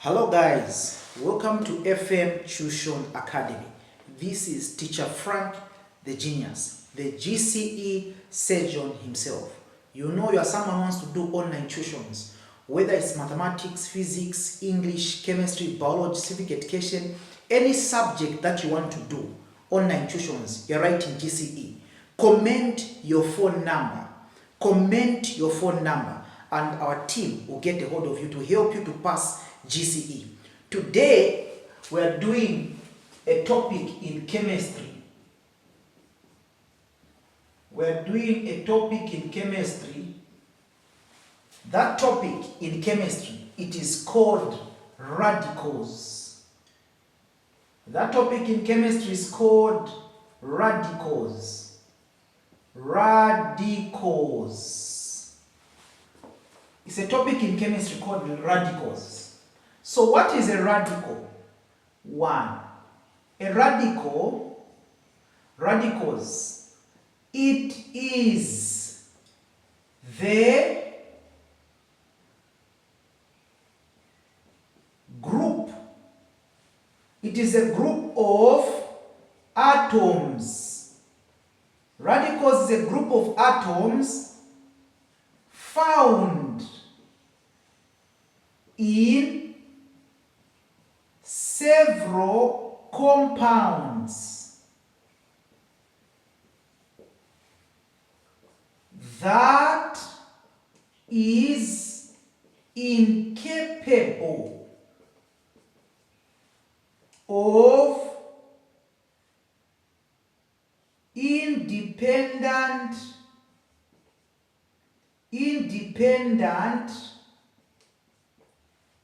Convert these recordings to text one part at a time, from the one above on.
Hello guys, welcome to FM Tuition Academy. This is Teacher Frank, the genius, the GCE surgeon himself. You know you are someone who wants to do online tuitions, whether it's mathematics, physics, English, chemistry, biology, civic education, any subject that you want to do, online tuitions, you're writing GCE. Comment your phone number. Comment your phone number and our team will get a hold of you to help you to pass GCE. Today we are doing a topic in chemistry. We are doing a topic in chemistry. That topic in chemistry, it is called radicals. That topic in chemistry is called radicals. Radicals. It's a topic in chemistry called radicals. So what is a radical? One, a radicals, it is the group, it is a group of atoms. Radicals is a group of atoms found in several compounds that is incapable of independent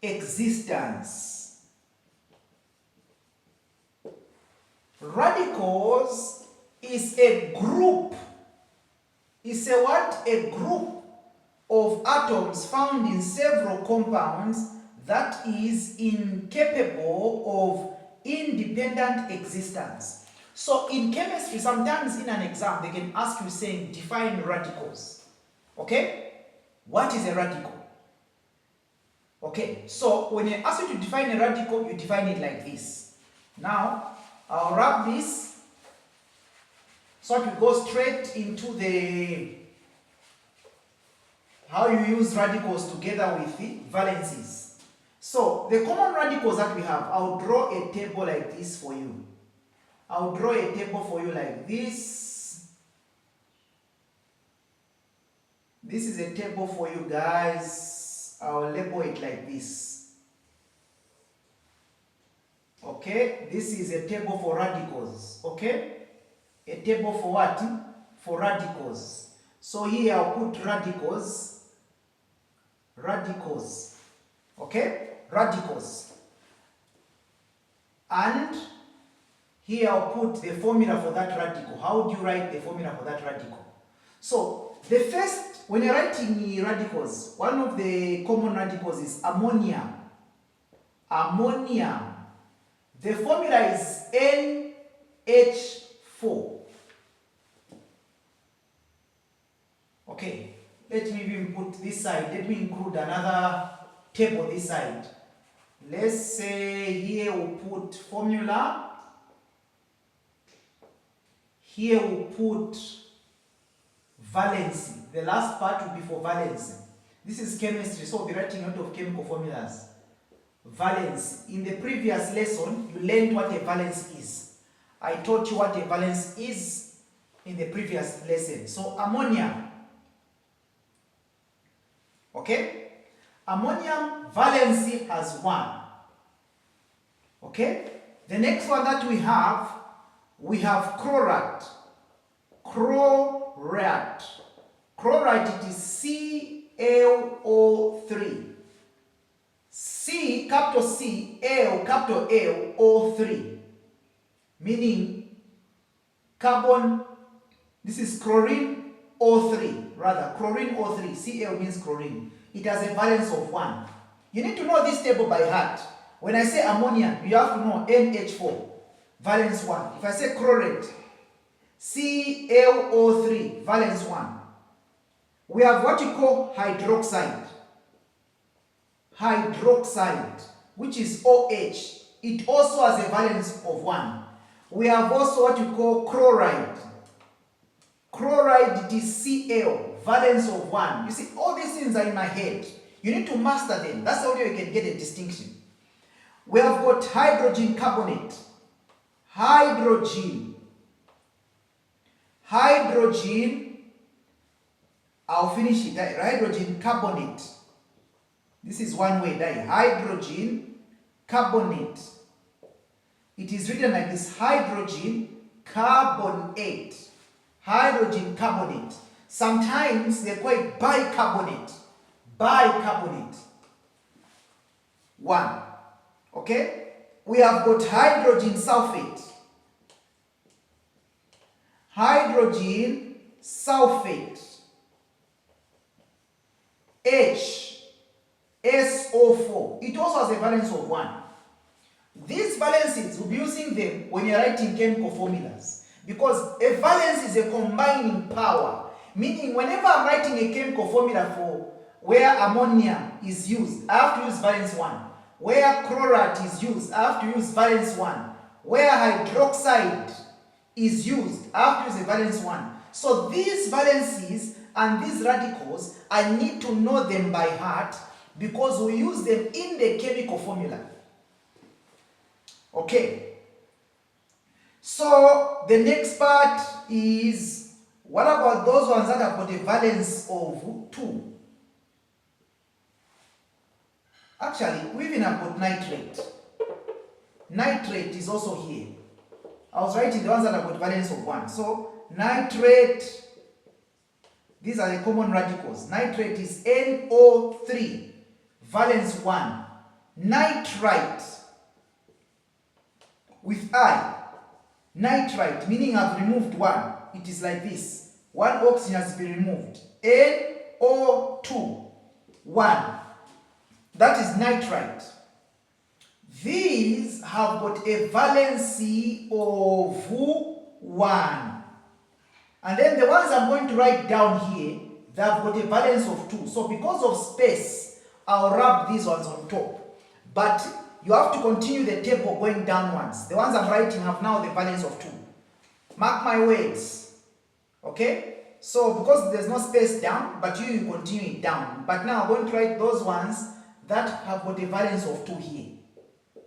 existence. Radicals is a group. It's a what? A group of atoms found in several compounds that is incapable of independent existence. So in chemistry, sometimes in an exam, they can ask you saying, define radicals. Okay? What is a radical? Okay, so when I ask you to define a radical, you define it like this. Now, I'll wrap this so that we go straight into the how you use radicals together with the valencies. So, the common radicals that we have, I'll draw a table like this for you. I'll draw a table for you like this. This is a table for you guys. I'll label it like this. Okay, this is a table for radicals. Okay, a table for what? For radicals. So here I'll put radicals. Okay, radicals. And here I'll put the formula for that radical. How do you write the formula for that radical? So the first, when you're writing radicals, one of the common radicals is ammonium. Ammonium. The formula is NH4. Okay, let me even put this side. Let me include another table this side. Let's say here we'll put formula. Here we'll put valency. The last part will be for valency. This is chemistry, so we'll be writing a lot of chemical formulas. Valence. In the previous lesson, you learned what a valence is. I taught you what a valence is in the previous lesson. So ammonium. Okay? Ammonium valency has 1. Okay? The next one that we have chloride. Chloride, it is ClO3. C, capital C, L, capital L, O3. Meaning carbon, this is chlorine O3, rather, chlorine O3. Cl means chlorine. It has a valence of 1. You need to know this table by heart. When I say ammonium, you have to know NH4, valence 1. If I say chlorate, ClO3, valence 1. We have what you call hydroxide. hydroxide. which is OH. It also has a valence of 1. We have also what you call chloride. Chloride, it is Cl, valence of 1. You see, all these things are in my head. You need to master them. That's how you can get a distinction. We have got hydrogen carbonate. Hydrogen, I'll finish it. Hydrogen carbonate. This is one way. Hydrogen carbonate. It is written like this: hydrogen carbonate. Hydrogen carbonate. Sometimes they call it bicarbonate. Bicarbonate. 1. Okay? We have got hydrogen sulfate. Hydrogen sulfate. HSO4. It also has a valence of 1. These valences, we'll be using them when you're writing chemical formulas. Because a valence is a combining power. Meaning, whenever I'm writing a chemical formula for where ammonia is used, I have to use valence 1. Where chlorate is used, I have to use valence 1. Where hydroxide is used, I have to use a valence 1. So these valences and these radicals, I need to know them by heart because we use them in the chemical formula. Okay. So the next part is, what about those ones that have got a valence of 2? Actually, we even have got nitrate. Nitrate is also here. I was writing the ones that have got valence of 1. So nitrate, these are the common radicals. Nitrate is NO3, valence 1. Nitrite with I. Nitrite, meaning I've removed 1. It is like this. 1 oxygen has been removed. NO2, 1. That is nitrite. These have got a valency of 1. And then the ones I'm going to write down here, they have got a valence of 2. So because of space, I'll rub these ones on top. But you have to continue the table going downwards. The ones I'm writing have now the valence of 2. Mark my words. Okay? So because there's no space down, but you continue it down. But now I'm going to write those ones that have got a valence of 2 here.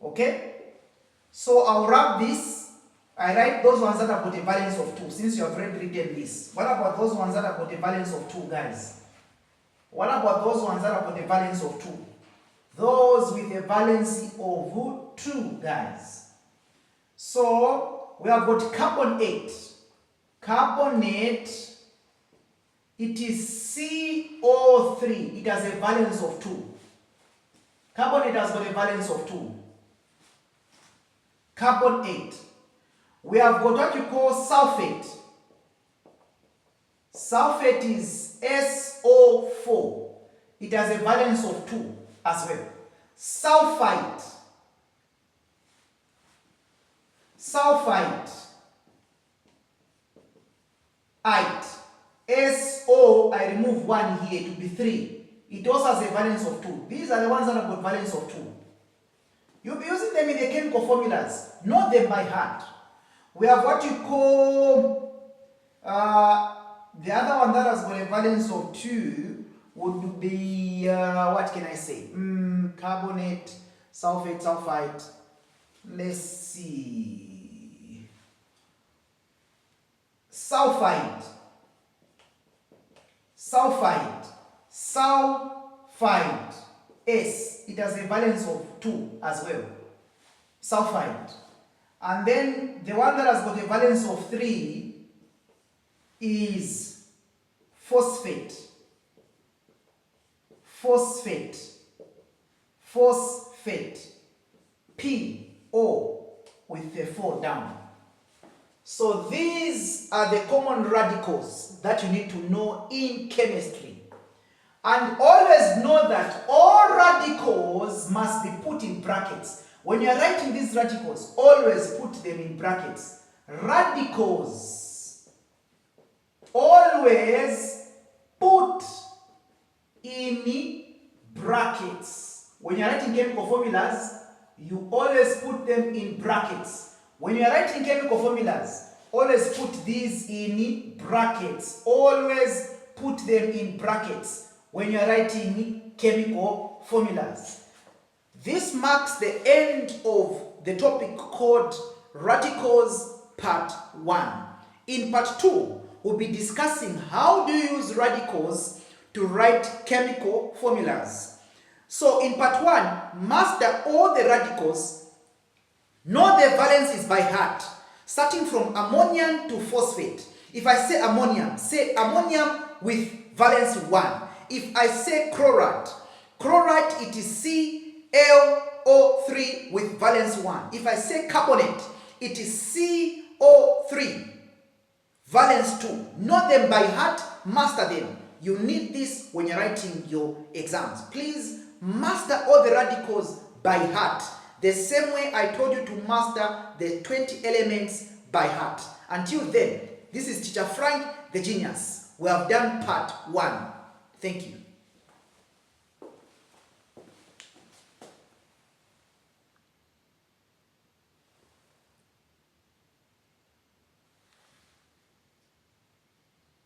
Okay? So I'll wrap this. I write those ones that have got a valence of 2, since you have already written this. What about those ones that have got a valence of 2, guys? What about those ones that have got a valence of 2? Those with a valency of 2, guys. So we have got carbonate. Carbonate, it is CO3. It has a valence of 2. Carbonate has got a valence of 2. Carbonate. We have got what you call sulfate. Sulfate is SO4. It has a valence of 2 as well. Sulfite. Sulfite. SO, I remove 1 here to be 3. It also has a valence of 2. These are the ones that have got valence of 2. You'll be using them in the chemical formulas. Know them by heart. We have what you call, the other one that has got a valence of 2 would be, what can I say? Carbonate, sulfate, sulfite. Let's see. Sulfide. Sulfide. Sulfide. S. It has a valence of 2 as well. Sulfide. And then the one that has got a valence of 3 is phosphate. Phosphate. Phosphate. PO with the 4 down. So these are the common radicals that you need to know in chemistry. And always know that all radicals must be put in brackets. When you are writing these radicals, always put them in brackets. Radicals. Always put in brackets. when you're writing chemical formulas, you always put them in brackets. When you're writing chemical formulas, always put these in brackets. Always put them in brackets when you're writing chemical formulas. This marks the end of the topic called Radicals Part 1. In Part 2, we'll be discussing how do you use radicals to write chemical formulas. So in Part 1, master all the radicals, know the valences by heart, starting from ammonium to phosphate. If I say ammonium with valence 1. If I say chloride, it is ClO3 with valence 1. If I say carbonate, it is CO3 valence 2. Know them by heart, master them. You need this when you're writing your exams. Please master all the radicals by heart. The same way I told you to master the 20 elements by heart. Until then, this is Teacher Frank, the genius. We have done Part 1. Thank you.